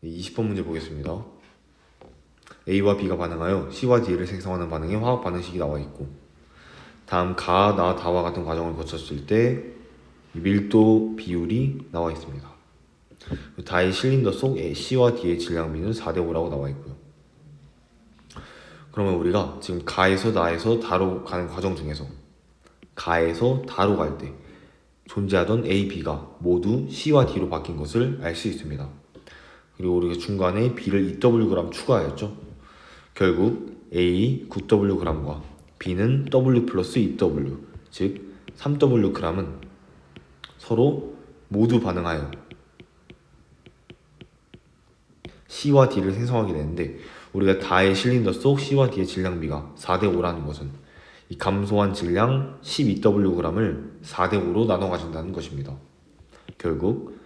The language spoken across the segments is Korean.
20번 문제 보겠습니다. A와 B가 반응하여 C와 D를 생성하는 반응의 화학 반응식이 나와 있고, 다음 가, 나, 다와 같은 과정을 거쳤을 때 밀도 비율이 나와 있습니다. 다의 실린더 속 C와 D의 질량비는 4대 5라고 나와 있고요. 그러면 우리가 지금 가에서 나에서 다로 가는 과정 중에서 가에서 다로 갈 때 존재하던 A, B가 모두 C와 D로 바뀐 것을 알 수 있습니다. 그리고 우리가 중간에 B를 2Wg 추가하였죠. 결국 A 9Wg과 B는 W 플러스 2W, 즉 3Wg은 서로 모두 반응하여 C와 D를 생성하게 되는데, 우리가 다의 실린더 속 C와 D의 질량비가 4대 5라는 것은 이 감소한 질량 12Wg을 4대 5로 나눠 가진다는 것입니다. 결국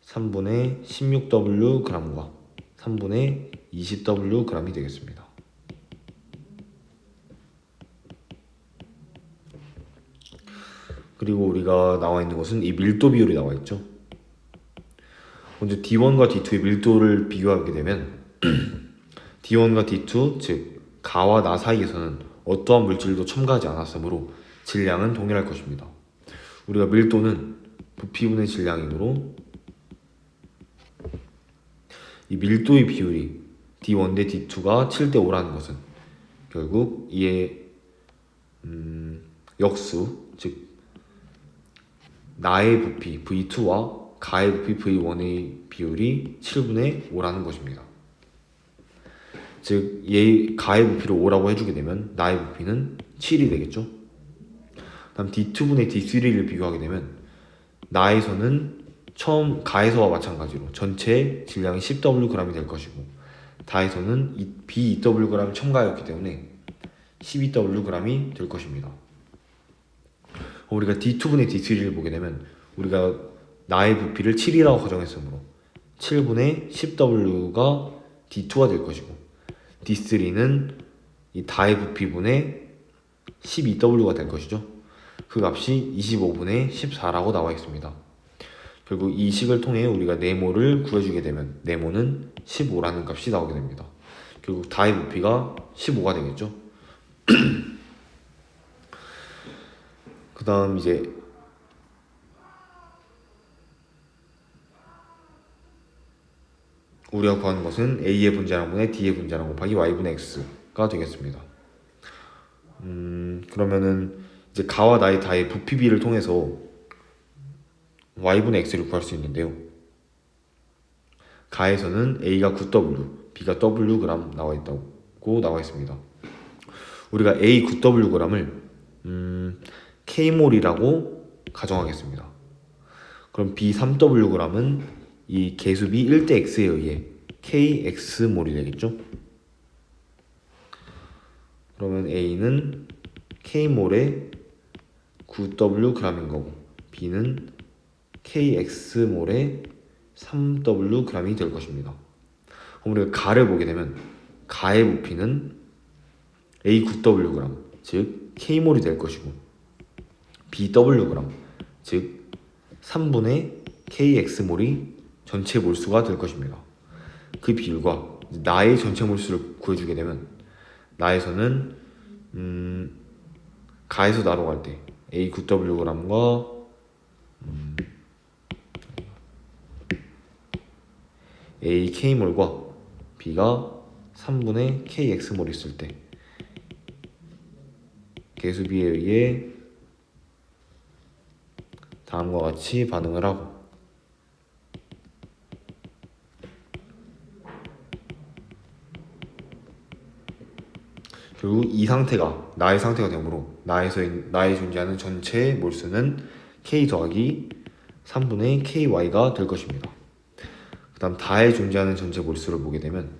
3분의 16Wg과 3분의 20Wg이 되겠습니다. 그리고 우리가 나와 있는 것은 이 밀도 비율이 나와 있죠. 먼저 D1과 D2의 밀도를 비교하게 되면 D1과 D2, 즉 가와 나 사이에서는 어떠한 물질도 첨가하지 않았으므로 질량은 동일할 것입니다. 우리가 밀도는 부피분의 질량이므로 이 밀도의 비율이 D1 대 D2가 7대 5라는 것은 결국 이의 역수, 즉 나의 부피 V2와 가의 부피 V1의 비율이 7분의 5라는 것입니다. 즉 가의 부피를 5라고 해주게 되면 나의 부피는 7이 되겠죠. 다음 D2분의 D3를 비교하게 되면 나에서는 처음 가에서와 마찬가지로 전체 질량이 10Wg이 될 것이고, 다에서는 B2Wg을 첨가하였기 때문에 12Wg이 될 것입니다. 우리가 D2분의 D3를 보게 되면 우리가 나의 부피를 7이라고 가정했으므로 7분의 10W가 D2가 될 것이고, D3는 이 다의 부피분의 12W가 될 것이죠. 그 값이 25분의 14라고 나와 있습니다. 결국 이 식을 통해 우리가 네모를 구해주게 되면 네모는 15라는 값이 나오게 됩니다. 결국 다의 부피가 15가 되겠죠. 그 다음 이제 우리가 구하는 것은 A의 분자량분의 D의 분자량 곱하기 Y분의 X가 되겠습니다. 그러면은 이제 가와 나의 다의 부피비를 통해서 Y분의 X를 구할 수 있는데요. 가에서는 A가 9W, B가 Wg 나와 있다고 나와 있습니다. 우리가 A 9Wg을 K몰이라고 가정하겠습니다. 그럼 B 3Wg은 이 개수비 1대 X에 의해 KX몰이 되겠죠. 그러면 A는 K몰에 9Wg인 거고, B는 KX몰에 3Wg이 될 것입니다. 그럼 우리가 가를 보게 되면 가의 부피는 A 9Wg, 즉 K몰이 될 것이고, BWg, 즉 3분의 KX몰이 전체 몰수가 될 것입니다. 그 비율과 나의 전체 몰수를 구해주게 되면 나에서는 가에서 나로 갈 때 A 9Wg과 A K몰과 B가 3분의 KX몰이 있을 때 개수비에 의해 다음과 같이 반응을 하고, 결국 이 상태가 나의 상태가 되므로 나의 존재하는 전체 몰수는 K 더하기 3분의 KY가 될 것입니다. 그 다음 다에 존재하는 전체 몰수를 보게 되면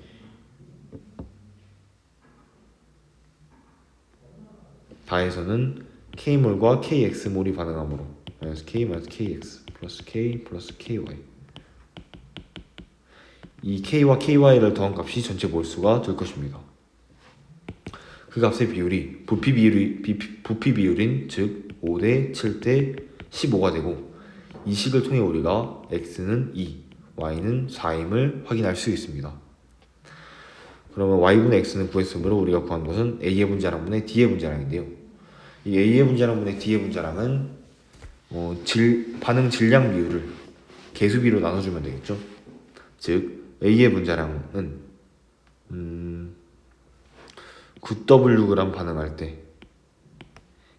다에서는 K몰과 KX몰이 반응하므로 마이너스 K 마이너스 KX 플러스 K 플러스 KY, 이 K와 KY를 더한 값이 전체 몰수가 될 것입니다. 그 값의 비율이 부피 비율인 즉 5대 7대 15가 되고, 이 식을 통해 우리가 X는 2, y는 4임을 확인할 수 있습니다. 그러면 y분의 x는 구했으므로 우리가 구한 것은 a의 분자량분의 d의 분자량인데요. 이 a의 분자량분의 d의 분자량은 반응 질량 비율을 개수비로 나눠주면 되겠죠. 즉 a의 분자량은 9wg 반응할 때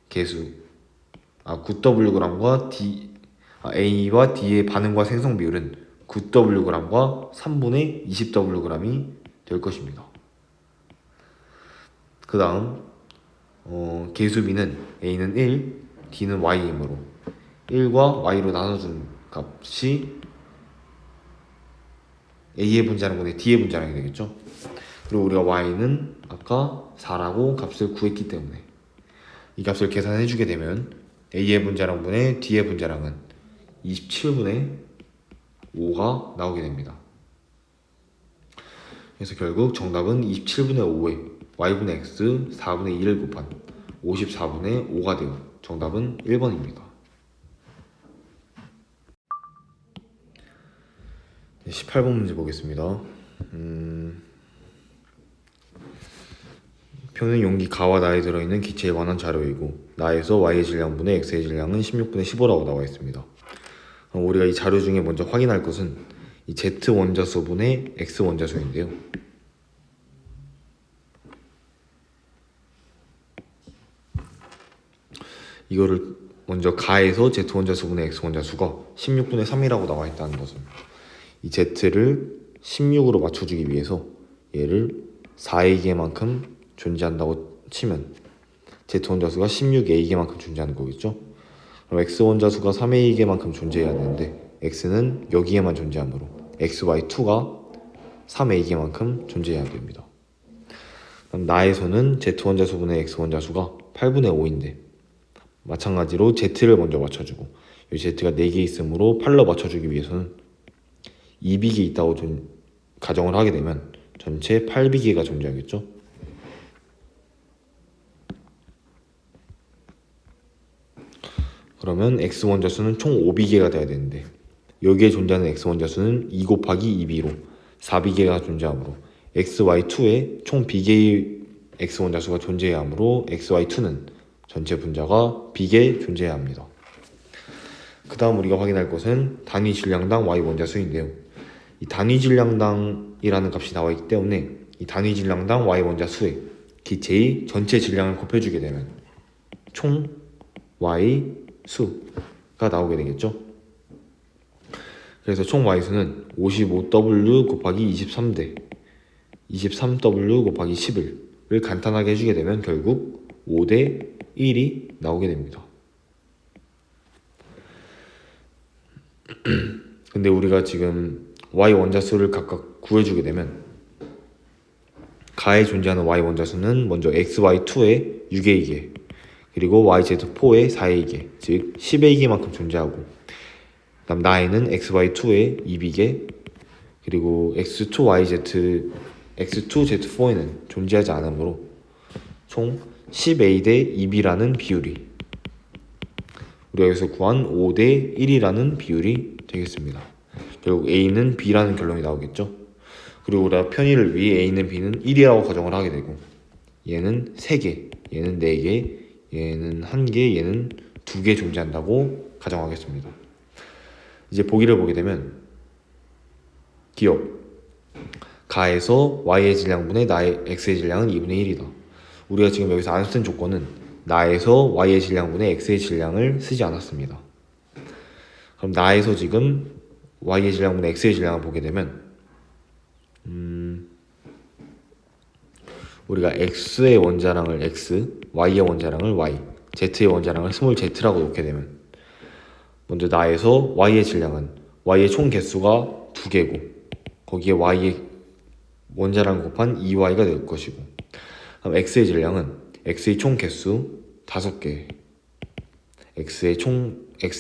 개수 9wg과 A와 D의 반응과 생성 비율은 9wg과 3분의 20wg이 될 것입니다. 그 다음 개수비는 A는 1, D는 Y이므로 1과 Y로 나눠준 값이 A의 분자량분의 D의 분자량이 되겠죠. 그리고 우리가 Y는 아까 4라고 값을 구했기 때문에 이 값을 계산해주게 되면 A의 분자량분의 D의 분자량은 27분의 5가 나오게 됩니다. 그래서 결국 정답은 27분의 5에 y분의 x 4분의 2를 곱한 54분의 5가 되어 정답은 1번입니다. 18번 문제 보겠습니다. 표는 용기 가와 나에 들어있는 기체에 관한 자료이고 나에서 y의 질량분의 x의 질량은 16분의 15라고 나와 있습니다. 우리가 이 자료 중에 먼저 확인할 것은 이 z 원자수분의 x 원자수인데요. 이거를 먼저 가해서 z 원자수분의 x 원자수가 16분의 3이라고 나와 있다는 것은 이 z를 16으로 맞춰주기 위해서 얘를 4의 개만큼 존재한다고 치면 z 원자수가 16의 개만큼 존재하는 거겠죠. 그럼 x 원자수가 3의 개만큼 존재해야 되는데 x는 여기에만 존재하므로 xy2가 3의 개만큼 존재해야 됩니다. 그럼 나에서는 z 원자수분의 x 원자수가 8분의 5인데 마찬가지로 z를 먼저 맞춰주고 이 z가 4개 있으므로 8로 맞춰주기 위해서는 2비계 있다고 가정을 하게 되면 전체 8비계가 존재하겠죠. 그러면 x 원자수는 총 5비계가 돼야 되는데 여기에 존재하는 x 원자수는 2 곱하기 2b로 4비계가 존재하므로 xy2에 총 비계의 x 원자수가 존재해야 하므로 xy2는 전체 분자가 비계 존재해야 합니다. 그 다음 우리가 확인할 것은 단위 질량당 y 원자수인데요. 이 단위 질량당이라는 값이 나와 있기 때문에 이 단위 질량당 y 원자수에 기체의 전체 질량을 곱해주게 되면 총 y 수가 나오게 되겠죠. 그래서 총 y수는 55w 곱하기 23대 23w 곱하기 11을 간단하게 해주게 되면 결국 5대 1이 나오게 됩니다. 근데 우리가 지금 y 원자수를 각각 구해주게 되면 가에 존재하는 y 원자수는 먼저 xy2에 6의 2개 그리고 yz4에 4의 2개 즉 10의 2개만큼 존재하고 그 다음 나에는 xy2에 2비계 그리고 x2z4에는 존재하지 않으므로 총 10a 대 2b라는 비율이 우리가 여기서 구한 5대 1이라는 비율이 되겠습니다. 결국 a는 b라는 결론이 나오겠죠. 그리고 우리가 편의를 위해 a는 b는 1이라고 가정을 하게 되고 얘는 3개, 얘는 4개, 얘는 1개, 얘는 2개 존재한다고 가정하겠습니다. 이제 보기를 보게 되면 기억 가에서 y의 질량분의 나의 x의 질량은 2분의 1이다. 우리가 지금 여기서 안 쓴 조건은 나에서 y의 질량분의 x의 질량을 쓰지 않았습니다. 그럼 나에서 지금 y의 질량분의 x의 질량을 보게 되면 우리가 x의 원자량을 x, y의 원자량을 y, z의 원자량을 스몰 z라고 놓게 되면 먼저 나에서 y의 질량은 y의 총 개수가 2개고 거기에 y의 원자량 곱한 2y가 될 것이고 그럼 x의 질량은 x의 총 개수 5개 x의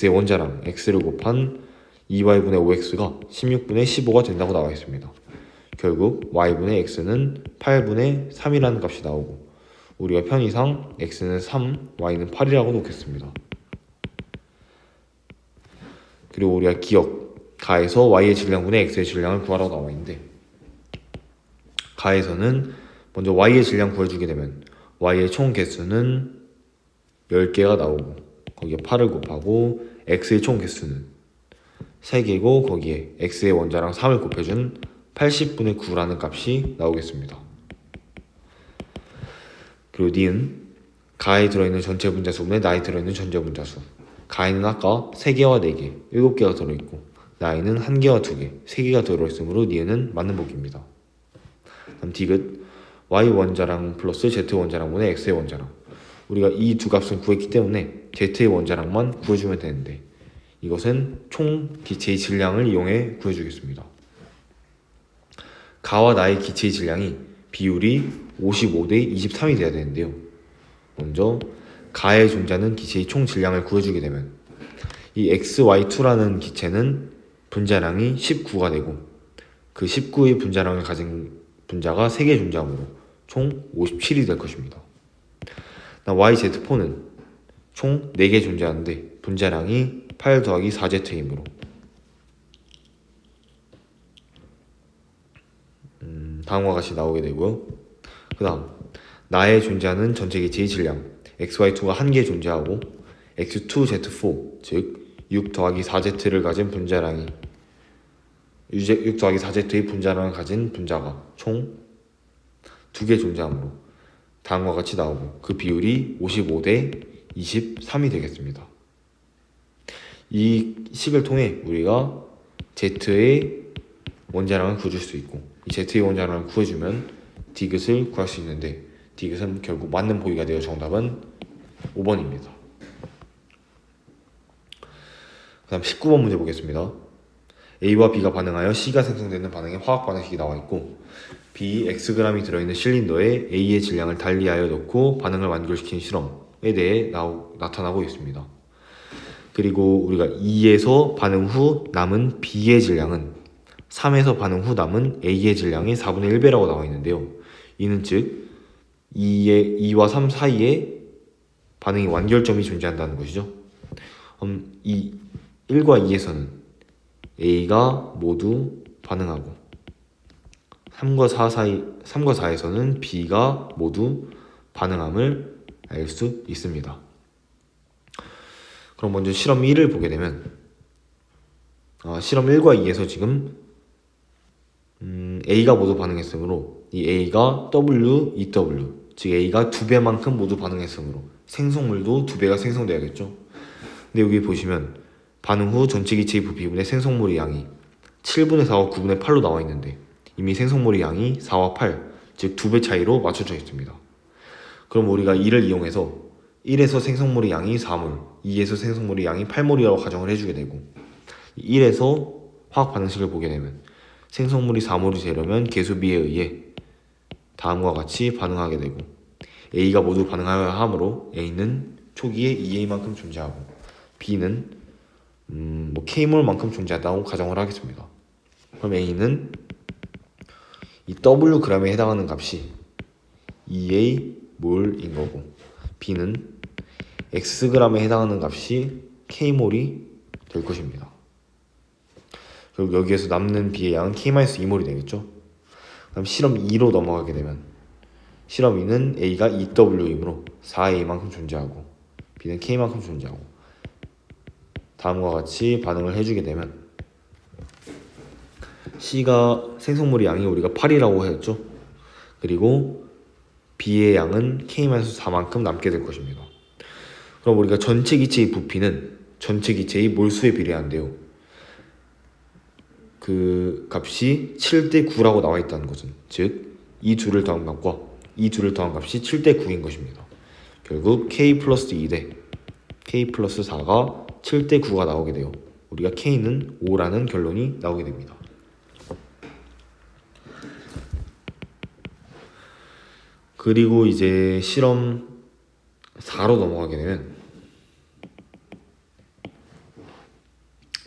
원자량 x를 곱한 2y분의 5x가 16분의 15가 된다고 나와 있습니다. 결국 y분의 x는 8분의 3이라는 값이 나오고 우리가 편의상 x는 3, y는 8이라고 놓겠습니다. 그리고 우리가 기억 가에서 y의 질량분의 x의 질량을 구하라고 나와 있는데, 가에서는 먼저 y의 질량 구해주게 되면 y의 총 개수는 10개가 나오고 거기에 8을 곱하고 x의 총 개수는 3개고 거기에 x의 원자랑 3을 곱해준 80분의 9라는 값이 나오겠습니다. 그리고 니은 가에 들어있는 전체 분자수분의 나에 들어있는 전체 분자수. 가에는 아까 3개와 4개, 7개가 들어있고 나에는 1개와 2개, 3개가 들어있으므로 니은은 맞는 보기입니다. 다음 디귿 y 원자랑 플러스 z 원자랑분의 x의 원자랑. 우리가 이 두 값을 구했기 때문에 z의 원자랑만 구해주면 되는데 이것은 총 기체의 질량을 이용해 구해주겠습니다. 가와 나의 기체의 질량이 비율이 55대 23이 돼야 되는데요. 먼저 가에 존재하는 기체의 총 질량을 구해주게 되면 이 XY2라는 기체는 분자량이 19가 되고 그 19의 분자량을 가진 분자가 3개 존재하므로 총 57이 될 것입니다. YZ4는 총 4개 존재하는데 분자량이 8 더하기 4Z이므로 다음과 같이 나오게 되고요. 그 다음 나에 존재하는 전체 기체의 질량 XY2가 1개 존재하고 X2Z4 즉 6 더하기 4Z를 가진 분자량이 6 더하기 4Z의 분자량을 가진 분자가 총 2개 존재하므로 다음과 같이 나오고 그 비율이 55대 23이 되겠습니다. 이 식을 통해 우리가 Z의 원자량을 구해줄 수 있고 이 Z의 원자량을 구해주면 디귿을 구할 수 있는데 디귿은 결국 맞는 보기가 되어 정답은 5번입니다. 그 다음 19번 문제 보겠습니다. A와 B가 반응하여 C가 생성되는 반응의 화학 반응식이 나와 있고 B Xg이 들어있는 실린더에 A의 질량을 달리하여 넣고 반응을 완결시킨 실험에 대해 나타나고 있습니다. 그리고 우리가 2에서 반응 후 남은 B의 질량은 3에서 반응 후 남은 A의 질량의 4분의 1배라고 나와 있는데요. 이는 즉 2와 3 사이에 반응의 완결점이 존재한다는 것이죠. 이 1과 2에서는 A가 모두 반응하고 3과 4에서는 B가 모두 반응함을 알 수 있습니다. 그럼 먼저 실험 1을 보게 되면 실험 1과 2에서 지금 A가 모두 반응했으므로 이 A가 W, EW 즉 A가 2배만큼 모두 반응했으므로 생성물도 2배가 생성돼야겠죠. 근데 여기 보시면 반응 후 전체 기체의 부피분의 생성물의 양이 7분의 4와 9분의 8로 나와 있는데 이미 생성물의 양이 4와 8, 즉 2배 차이로 맞춰져 있습니다. 그럼 우리가 이를 이용해서 1에서 생성물의 양이 4몰, 2에서 생성물의 양이 8몰이라고 가정을 해주게 되고 1에서 화학 반응식을 보게 되면 생성물이 4몰이 되려면 개수비에 의해 다음과 같이 반응하게 되고 A가 모두 반응하여야 하므로 A는 초기에 2A만큼 존재하고 B는 K몰만큼 존재한다고 가정을 하겠습니다. 그럼 A는 이 Wg에 해당하는 값이 2A 몰인 거고 B는 Xg에 해당하는 값이 K몰이 될 것입니다. 결국 여기에서 남는 B의 양은 K-2몰이 되겠죠. 그럼 실험 2로 넘어가게 되면 실험 2는 A가 2W이므로 4A만큼 존재하고 B는 K만큼 존재하고 다음과 같이 반응을 해주게 되면 C가 생성물의 양이 우리가 8이라고 했죠. 그리고 B의 양은 K-4만큼 남게 될 것입니다. 그럼 우리가 전체 기체의 부피는 전체 기체의 몰수에 비례한데요. 그 값이 7대 9라고 나와 있다는 것은 즉 이 둘을 더한 값과 이 둘을 더한 값이 7대 9인 것입니다. 결국 K 플러스 2대 K 플러스 4가 7대 9가 나오게 돼요. 우리가 K는 5라는 결론이 나오게 됩니다. 그리고 이제 실험 4로 넘어가게 되면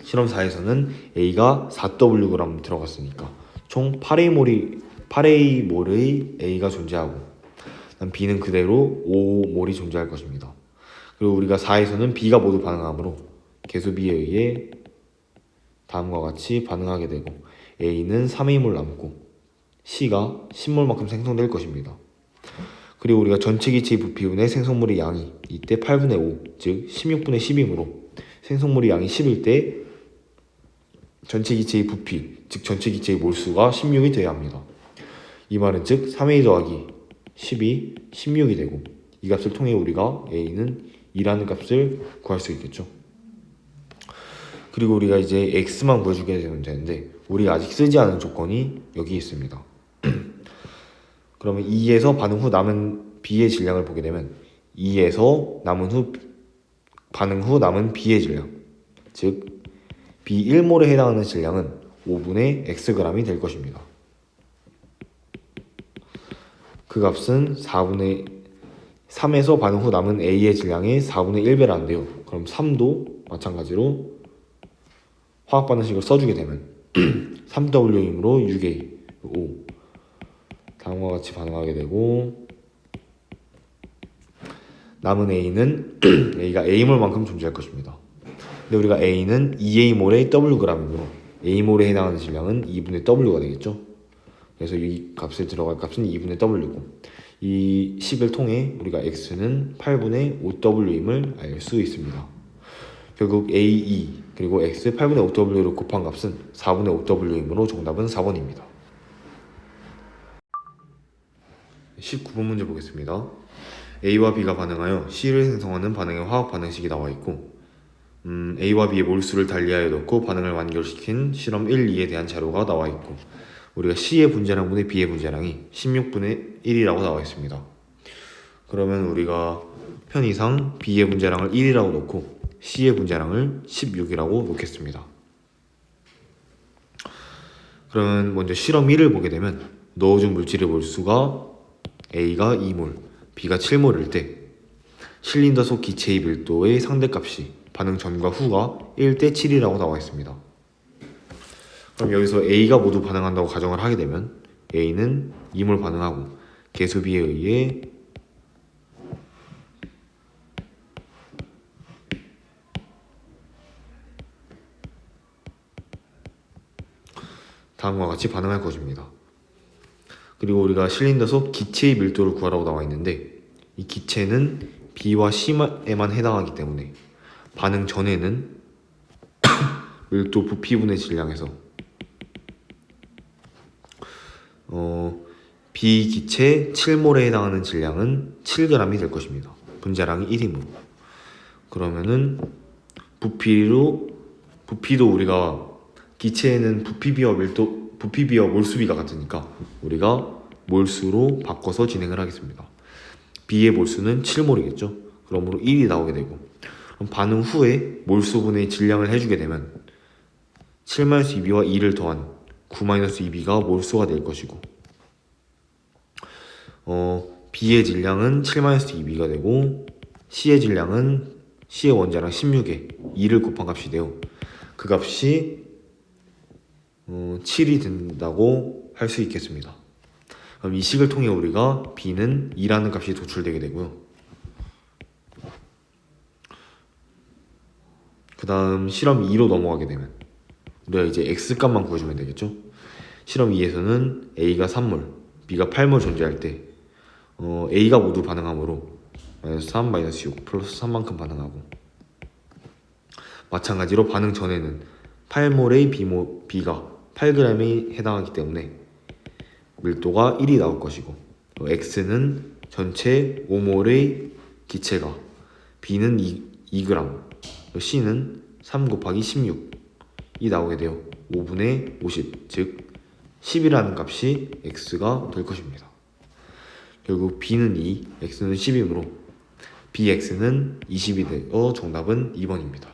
실험 4에서는 A가 4Wg 들어갔으니까 총 8A몰의 A가 존재하고 B는 그대로 5몰이 존재할 것입니다. 그리고 우리가 4에서는 B가 모두 반응하므로 개수비에 의해 다음과 같이 반응하게 되고 A는 3A몰 남고 C가 10몰만큼 생성될 것입니다. 그리고 우리가 전체 기체의 부피분의 생성물의 양이 이때 8분의 5, 즉 16분의 10이므로 생성물의 양이 10일 때 전체 기체의 부피, 즉 전체 기체의 몰수가 16이 되어야 합니다. 이 말은 즉 3A 더하기 10이 16이 되고 이 값을 통해 우리가 A는 2라는 값을 구할 수 있겠죠. 그리고 우리가 이제 X만 구해주게 되면 되는데 우리가 아직 쓰지 않은 조건이 여기 있습니다. 그러면 2에서 반응 후 남은 B의 질량을 보게 되면 2에서 반응 후 남은 B의 질량, 즉 B 1몰에 해당하는 질량은 5분의 Xg이 될 것입니다. 그 값은 3에서 반응 후 남은 A의 질량의 4분의 1배라는데요. 그럼 3도 마찬가지로 화학 반응식을 써주게 되면 3W이므로 6A, 5 다음과 같이 반응하게 되고 남은 A는 A가 A몰만큼 존재할 것입니다. 근데 우리가 A는 2A몰의 Wg이므로 A몰에 해당하는 질량은 2분의 W가 되겠죠. 그래서 이 값에 들어갈 값은 2분의 W고 이 식을 통해 우리가 X는 8분의 5W임을 알 수 있습니다. 결국 A2 그리고 X 8분의 5W로 곱한 값은 4분의 5W이므로 정답은 4번입니다. 19번 문제 보겠습니다. A와 B가 반응하여 C를 생성하는 반응의 화학 반응식이 나와 있고 A와 B의 몰수를 달리하여 넣고 반응을 완결시킨 실험 1, 2에 대한 자료가 나와 있고 우리가 C의 분자량분의 B의 분자량이 16분의 1이라고 나와 있습니다. 그러면 우리가 편의상 B의 분자량을 1이라고 놓고 C의 분자량을 16이라고 놓겠습니다. 그러면 먼저 실험 1을 보게 되면 넣어준 물질의 몰수가 A가 2몰, B가 7몰일 때 실린더 속 기체의 밀도의 상대값이 반응 전과 후가 1대 7이라고 나와 있습니다. 그럼 여기서 A가 모두 반응한다고 가정을 하게 되면 A는 2몰 반응하고 개수비에 의해 다음과 같이 반응할 것입니다. 그리고 우리가 실린더 속 기체의 밀도를 구하라고 나와 있는데 이 기체는 B와 C에만 해당하기 때문에 반응 전에는 밀도 부피분의 질량에서 B 기체 7몰에 해당하는 질량은 7g이 될 것입니다. 분자량이 1이므로. 그러면은 부피도 우리가 기체에는 부피비와 몰수비가 같으니까 우리가 몰수로 바꿔서 진행을 하겠습니다. B의 몰수는 7몰이겠죠. 그러므로 1이 나오게 되고 그럼 반응 후에 몰수분의 질량을 해주게 되면 7-2B와 2를 더한 9-2B가 몰수가 될 것이고 B의 질량은 7-2B가 되고 C의 질량은 C의 원자량 16에 2를 곱한 값이 돼요. 그 값이 7이 된다고 할 수 있겠습니다. 그럼 이 식을 통해 우리가 B는 2라는 값이 도출되게 되고요. 그 다음 실험 2로 넘어가게 되면 우리가 이제 X값만 구해주면 되겠죠. 실험 2에서는 A가 3몰, B가 8몰 존재할 때 A가 모두 반응하므로 -3, -6, 플러스 3만큼 반응하고 마찬가지로 반응 전에는 8몰의 B가 8g에 해당하기 때문에 밀도가 1이 나올 것이고 X는 전체 5몰의 기체가 B는 2g, C는 3 곱하기 16이 나오게 되어 5분의 50, 즉 10이라는 값이 X가 될 것입니다. 결국 B는 2, X는 10이므로 BX는 20이 되어 정답은 2번입니다.